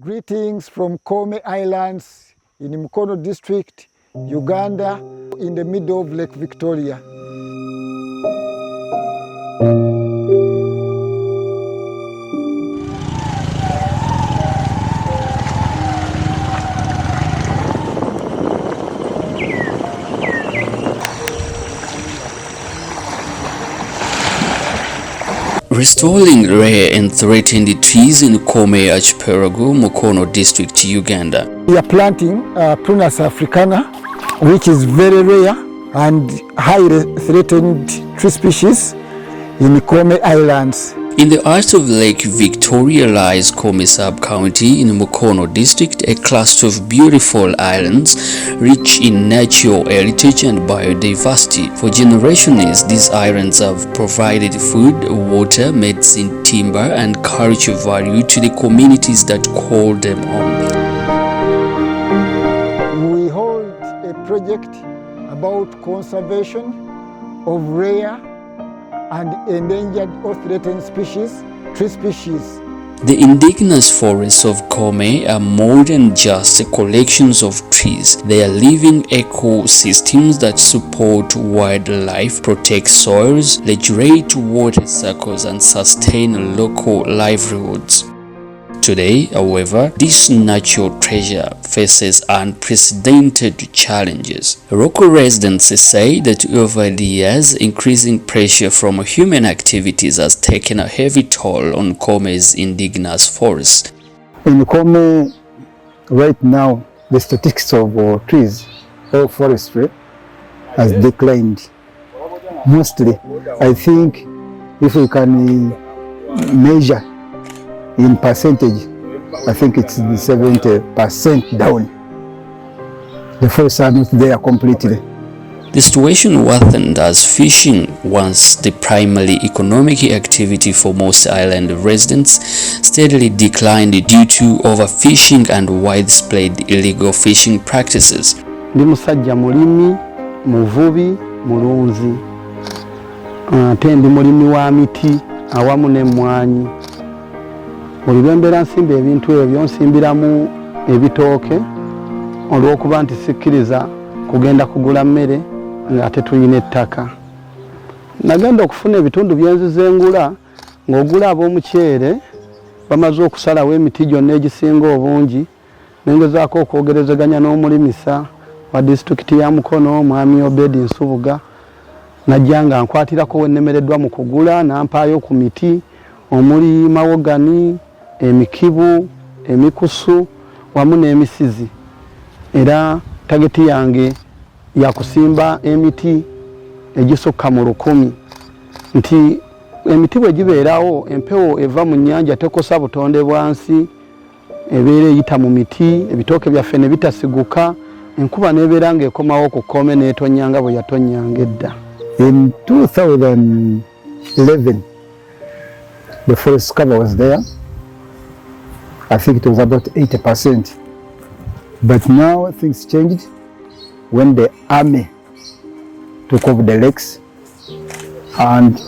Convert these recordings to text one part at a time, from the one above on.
Greetings from Koome Islands in Mukono District, Uganda, in the middle of Lake Victoria. Restoring rare and threatened trees in Koome Archipelago, Mukono District, Uganda. We are planting Prunus africana, which is very rare and highly threatened tree species in Koome Islands. In the heart of Lake Victoria lies Koome Sub-county in Mukono District, a cluster of beautiful islands rich in natural heritage and biodiversity. For generations, these islands have provided food, water, medicine, timber, and cultural value to the communities that call them home. We hold a project about conservation of rare and endangered or threatened species, tree species. The indigenous forests of Koome are more than just collections of trees. They are living ecosystems that support wildlife, protect soils, regulate water cycles, and sustain local livelihoods. Today, however, this natural treasure faces unprecedented challenges. Local residents say that over the years, increasing pressure from human activities has taken a heavy toll on Koome's indigenous forests. In Koome, right now, the statistics of trees or forestry has declined. Mostly, I think if we can measure in percentage, I think it's 70% down. The forests are not there completely. The situation worsened as fishing, once the primary economic activity for most island residents, steadily declined due to overfishing and widespread illegal fishing practices. Ndi musajja mulimi, muvubi, mulunzi. Ate ndi mulimi wa miti awamu n'emmwanyi. Buli lwembeera nsimba ebintu ebyo nsimbiramu ebitooke olw'okuba nti sikkiriza kugenda kugula mmere ng'ate tulina ettaka. Nagenda okufuna ebitundu byenzize ngula ng'ogula ab'omuceere bamaze okusalawo emiti gyonna egisinga obungi nengezaako okwogerezeganya n'omulimisa wa disitulikiti ya Mukono, Mwami Obedi Nsubuga, najja nga nkwatirako wennemereddwa mu kugula nampaayo ku miti omuli mahogany, emikibu, emikusu wamu n'emisizi. Era tageti yange yakusimba emiti egisukka mu 100. Nti emiti bwe gibeerawo empewo eva mu nnyanja tekosa butonde bwansi, ebeera eyita mu miti, ebitooke byaffe ne bitasiguka, enkuba n'ebeera ng'ekomawo ku Koome n'etonnyanga bwe yatonnyanga edda. In 2011, the forest cover was there. I think it was about 80%. But now things changed when the army took over the lakes and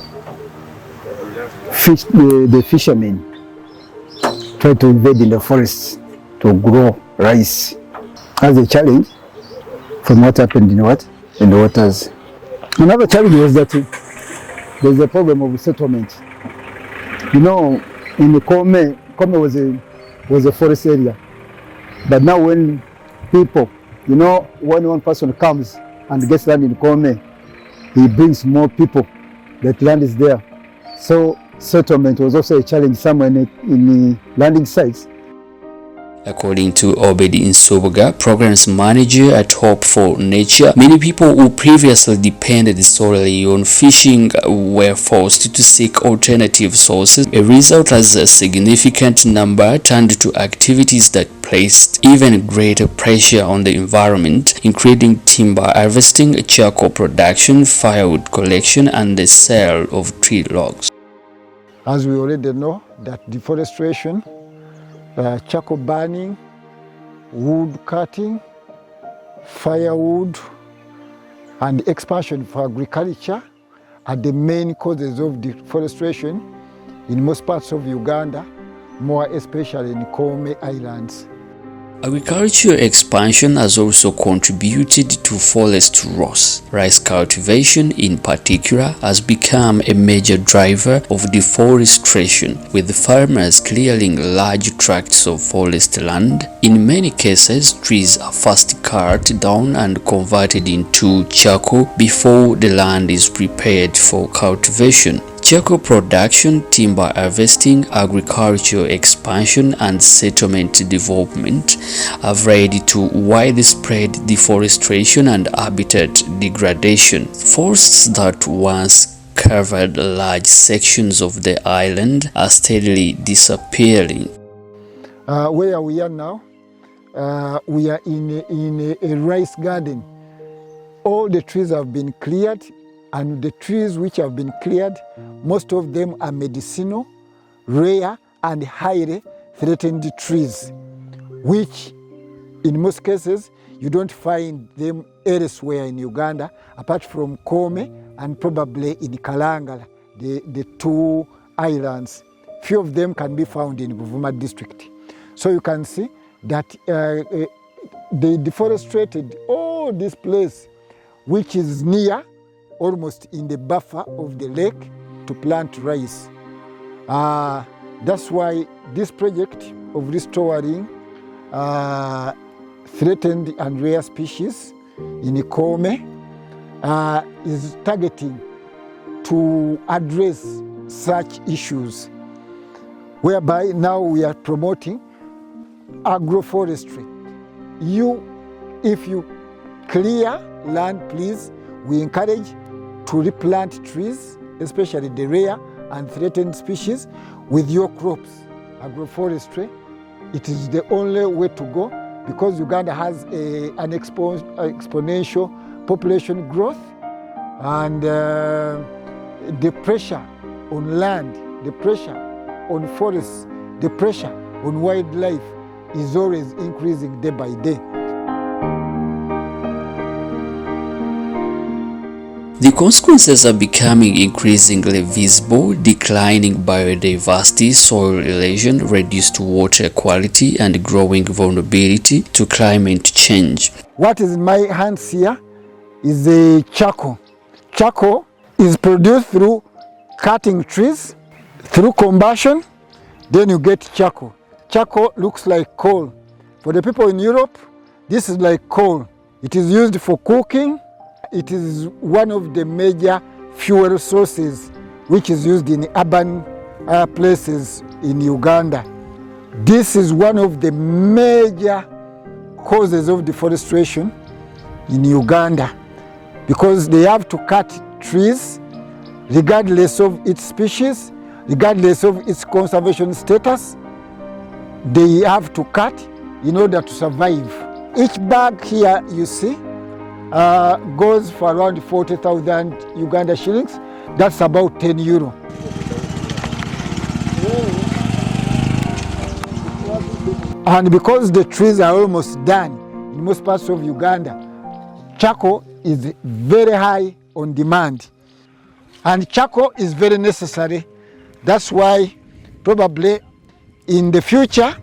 the fishermen tried to invade in the forests to grow rice. As a challenge from what happened in the waters. Another challenge was that there's a problem of settlement. You know, in the Koome was a forest area. But now when people, you know, when one person comes and gets land in Koome, he brings more people. That land is there. So settlement was also a challenge somewhere in the landing sites. According to Obedi Nsubuga, programs manager at Hope for Nature, many people who previously depended solely on fishing were forced to seek alternative sources. A result as a significant number turned to activities that placed even greater pressure on the environment, including timber harvesting, charcoal production, firewood collection, and the sale of tree logs. As we already know, that deforestation, charcoal burning, wood cutting, firewood, and expansion for agriculture are the main causes of deforestation in most parts of Uganda, more especially in Koome Islands. Agricultural expansion has also contributed to forest loss. Rice cultivation, in particular, has become a major driver of deforestation, with farmers clearing large tracts of forest land. In many cases, trees are first cut down and converted into charcoal before the land is prepared for cultivation. Charcoal production, timber harvesting, agricultural expansion, and settlement development have led to widespread deforestation and habitat degradation. Forests that once covered large sections of the island are steadily disappearing. Where we are now, we are in a rice garden. All the trees have been cleared, and the trees which have been cleared, most of them are medicinal, rare, and highly threatened trees, which in most cases you don't find them elsewhere in Uganda apart from Koome and probably in Kalangala, the two islands. Few of them can be found in Koome District. So you can see that they deforested all this place, which is near, almost in the buffer of the lake, to plant rice. That's why this project of restoring threatened and rare species in Koome is targeting to address such issues, whereby now we are promoting agroforestry. If you clear land, please, we encourage to replant trees, especially the rare and threatened species, with your crops. Agroforestry, it is the only way to go, because Uganda has an exponential population growth, and the pressure on land, the pressure on forests, the pressure on wildlife is always increasing day by day. The consequences are becoming increasingly visible: declining biodiversity, soil erosion, reduced water quality, and growing vulnerability to climate change. What is in my hands here is a charcoal. Charcoal is produced through cutting trees, through combustion, then you get charcoal. Charcoal looks like coal. For the people in Europe, this is like coal. It is used for cooking. It is one of the major fuel sources which is used in urban places in Uganda. This is one of the major causes of deforestation in Uganda, because they have to cut trees regardless of its species, regardless of its conservation status. They have to cut in order to survive. Each bag here you see goes for around 40,000 Uganda shillings. That's about 10 euro. And because the trees are almost done in most parts of Uganda, charcoal is very high on demand. And charcoal is very necessary. That's why probably in the future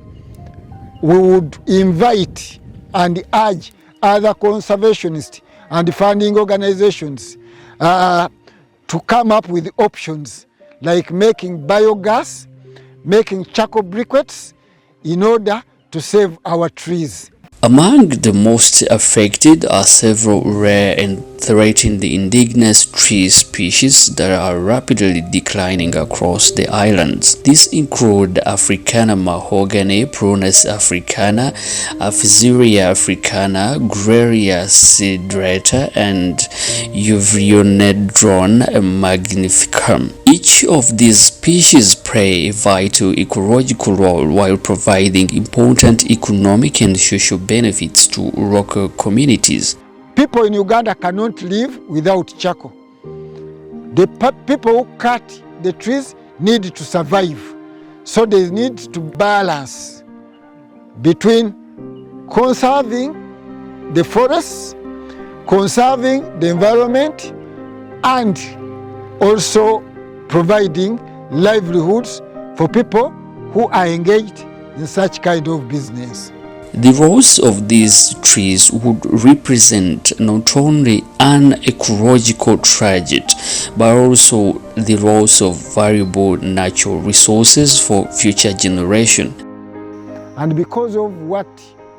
we would invite and urge other conservationists and funding organizations to come up with options like making biogas, making charcoal briquettes, in order to save our trees. Among the most affected are several rare and threatened indigenous tree species that are rapidly declining across the islands. These include African Mahogany, Prunus africana, Afzelia africana, Guarea cedrata, and Uvariodendron magnificum. Each of these species play a vital ecological role while providing important economic and social benefits to local communities. People in Uganda cannot live without charcoal. The people who cut the trees need to survive. So they need to balance between conserving the forests, conserving the environment, and also providing livelihoods for people who are engaged in such kind of business. The loss of these trees would represent not only an ecological tragedy, but also the loss of valuable natural resources for future generations. And because of what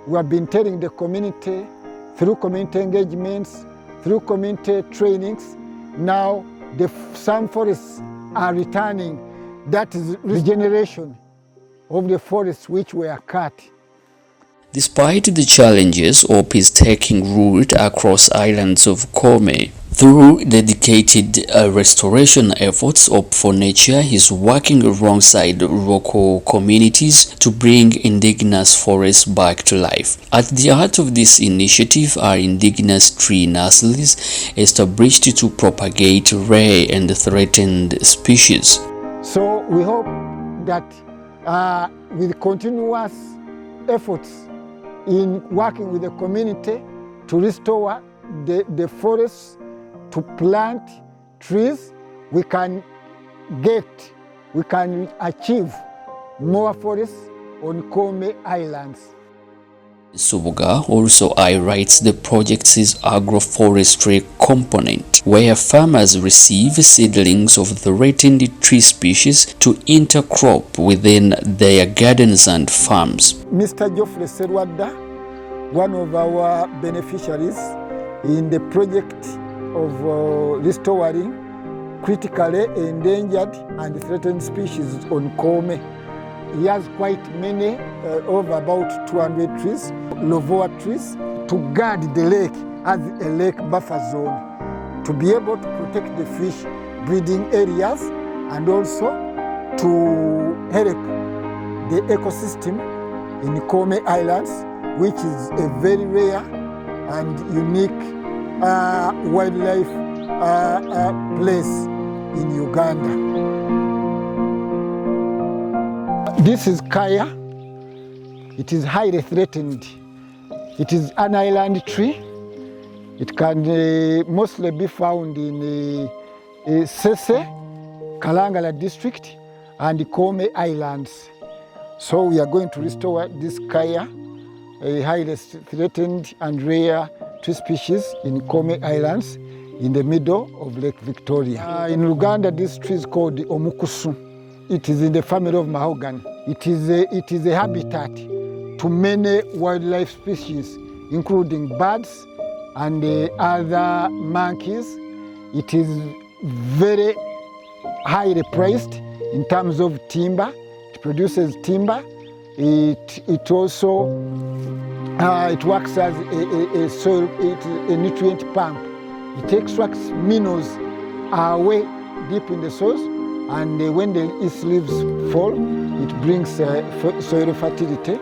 we have been telling the community, through community engagements, through community trainings, now some forests are returning. That is regeneration of the forests which were cut. Despite the challenges, hope is taking root across islands of Koome. Through dedicated restoration efforts, Hope for Nature is working alongside local communities to bring indigenous forests back to life. At the heart of this initiative are indigenous tree nurseries established to propagate rare and threatened species. So we hope that with continuous efforts in working with the community to restore the forests, to plant trees, we can achieve more forests on Koome Islands. Subuga also highlights the project's agroforestry component, where farmers receive seedlings of threatened tree species to intercrop within their gardens and farms. Mr. Geoffrey Serwadda, one of our beneficiaries in the project of restoring critically endangered and threatened species on Koome. He has quite many, over about 200 trees, lovoa trees, to guard the lake as a lake buffer zone, to be able to protect the fish breeding areas and also to help the ecosystem in Koome Islands, which is a very rare and unique wildlife place in Uganda. This is Kaya. It is highly threatened. It is an island tree. It can mostly be found in Sese, Kalangala District, and the Koome Islands. So we are going to restore this Kaya, a highly threatened and rare tree species in Koome Islands in the middle of Lake Victoria. In Uganda, this tree is called the Omukusu. It is in the family of mahogany. It is a habitat to many wildlife species, including birds and other monkeys. It is very highly priced in terms of timber. It produces timber. It also it works as a soil, a nutrient pump. It extracts minerals away deep in the soil, and when its leaves fall, it brings soil fertility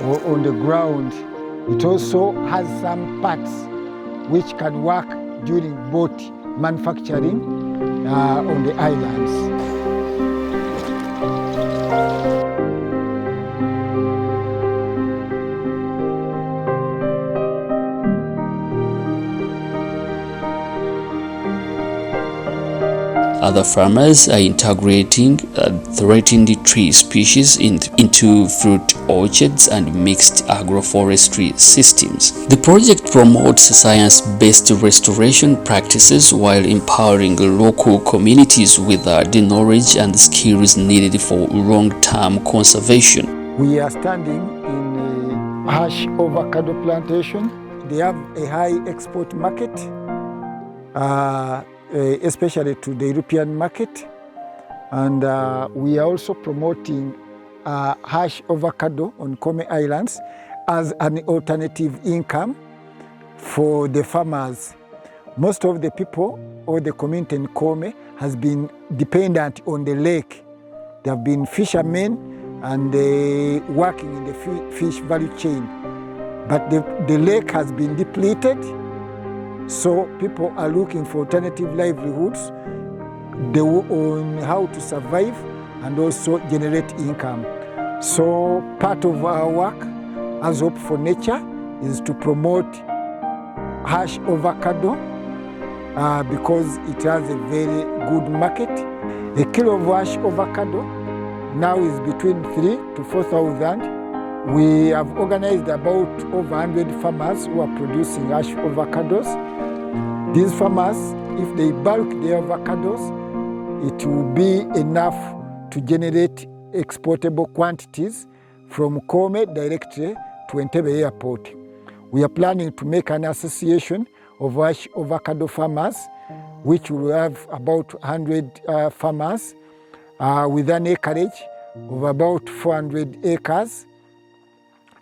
on the ground. It also has some parts which can work during boat manufacturing on the islands. Other farmers are integrating threatened tree species into fruit orchards and mixed agroforestry systems. The project promotes science-based restoration practices while empowering local communities with the knowledge and skills needed for long-term conservation. We are standing in a hash avocado plantation. They have a high export market, especially to the European market, and we are also promoting hash avocado on Koome Islands as an alternative income for the farmers. Most of the people or the community in Koome has been dependent on the lake. They have been fishermen and working in the fish value chain, but the lake has been depleted. So people are looking for alternative livelihoods on how to survive and also generate income. So part of our work as Hope for Nature is to promote hash avocado because it has a very good market. A kilo of hash avocado now is between 3,000 to 4,000. We have organized about over 100 farmers who are producing ash avocados. These farmers, if they bulk their avocados, it will be enough to generate exportable quantities from Koome directly to Entebbe Airport. We are planning to make an association of ash avocado farmers, which will have about 100 farmers with an acreage of about 400 acres.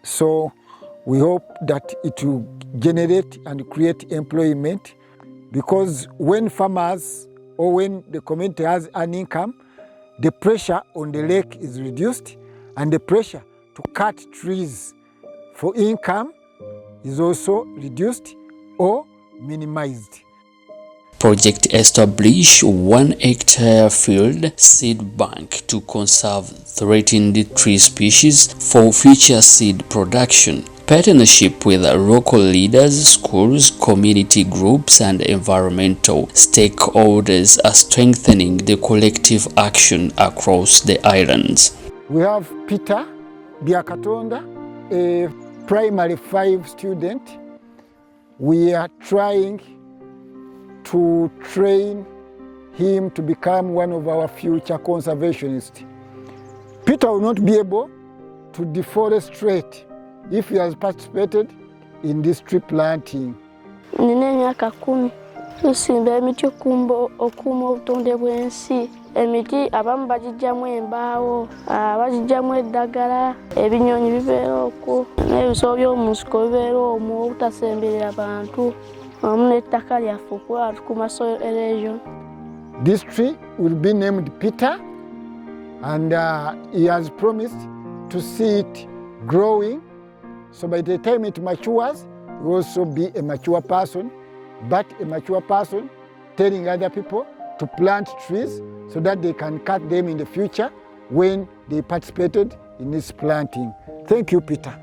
So we hope that it will generate and create employment, because when farmers or when the community has an income, the pressure on the lake is reduced, and the pressure to cut trees for income is also reduced or minimized. Project establish 1 hectare field seed bank to conserve threatened tree species for future seed production. Partnership with local leaders, schools, community groups, and environmental stakeholders are strengthening the collective action across the islands. We have Peter Biakatonda, a primary 5 student. We are trying to train him to become one of our future conservationists. Peter will not be able to deforestate if he has participated in this tree planting. Nina myaka 10 tusimba emiti okuuma obutonde bw'ensi. Emiti abamu bagijjamu embaawo, bagijjamu eddagala, ebinyonyi bibeera okwo, n'ebisolo by'omunsiko bibeera omwo obutasemberera abantu. This tree will be named Peter, and he has promised to see it growing. So by the time it matures, he will also be a mature person, but a mature person telling other people to plant trees so that they can cut them in the future when they participated in this planting. Thank you, Peter.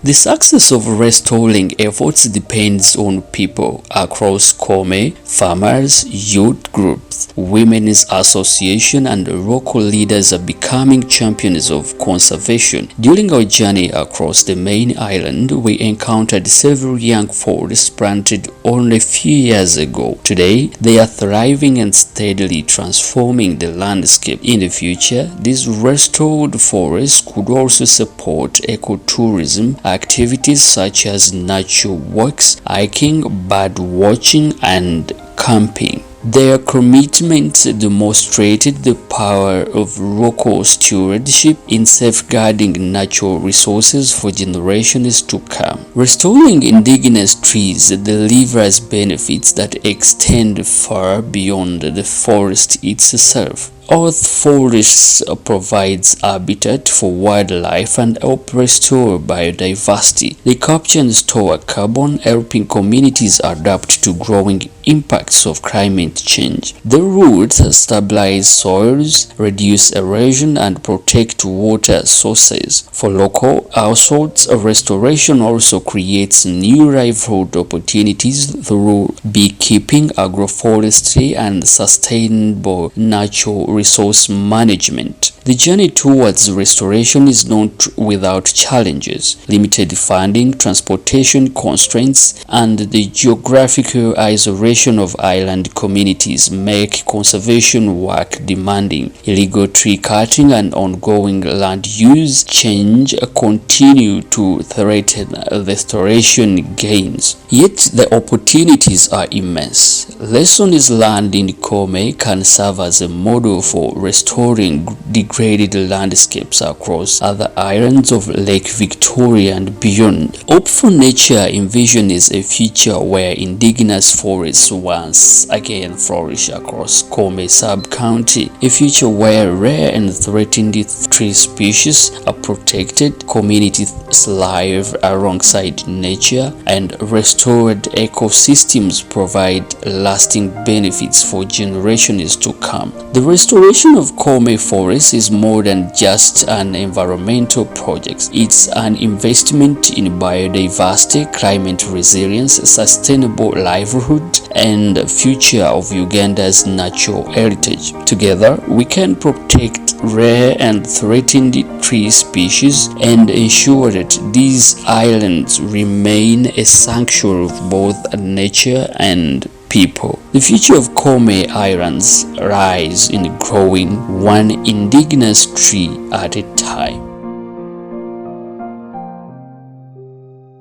The success of restoring efforts depends on people across Koome, farmers, youth groups, women's association, and local leaders are becoming champions of conservation. During our journey across the main island, we encountered several young forests planted only a few years ago. Today, they are thriving and steadily transforming the landscape. In the future, these restored forests could also support ecotourism activities such as nature walks, hiking, bird watching, and camping. Their commitments demonstrated the power of local stewardship in safeguarding natural resources for generations to come. Restoring indigenous trees delivers benefits that extend far beyond the forest itself. Earth forests provides habitat for wildlife and help restore biodiversity. They capture and store carbon, helping communities adapt to growing impacts of climate change. The roots stabilize soils, reduce erosion, and protect water sources. For local households, restoration also creates new livelihood opportunities through beekeeping, agroforestry, and sustainable natural resource management. The journey towards restoration is not without challenges. Limited funding, transportation constraints, and the geographical isolation of island communities make conservation work demanding. Illegal tree cutting and ongoing land use change continue to threaten restoration gains. Yet the opportunities are immense. Lessons learned in Koome can serve as a model for restoring degraded landscapes across other islands of Lake Victoria and beyond. Hope for Nature envisions a future where indigenous forests once again flourish across Koome Sub-county, a future where rare and threatened tree species are protected, communities thrive alongside nature, and restored ecosystems provide lasting benefits for generations to come. The restoration of Koome Forest is more than just an environmental project. It's an investment in biodiversity, climate resilience, sustainable livelihood, and future of Uganda's natural heritage. Together, we can protect rare and threatened tree species and ensure that these islands remain a sanctuary of both nature and people. The future of Koome Islands lies in growing one indigenous tree at a time.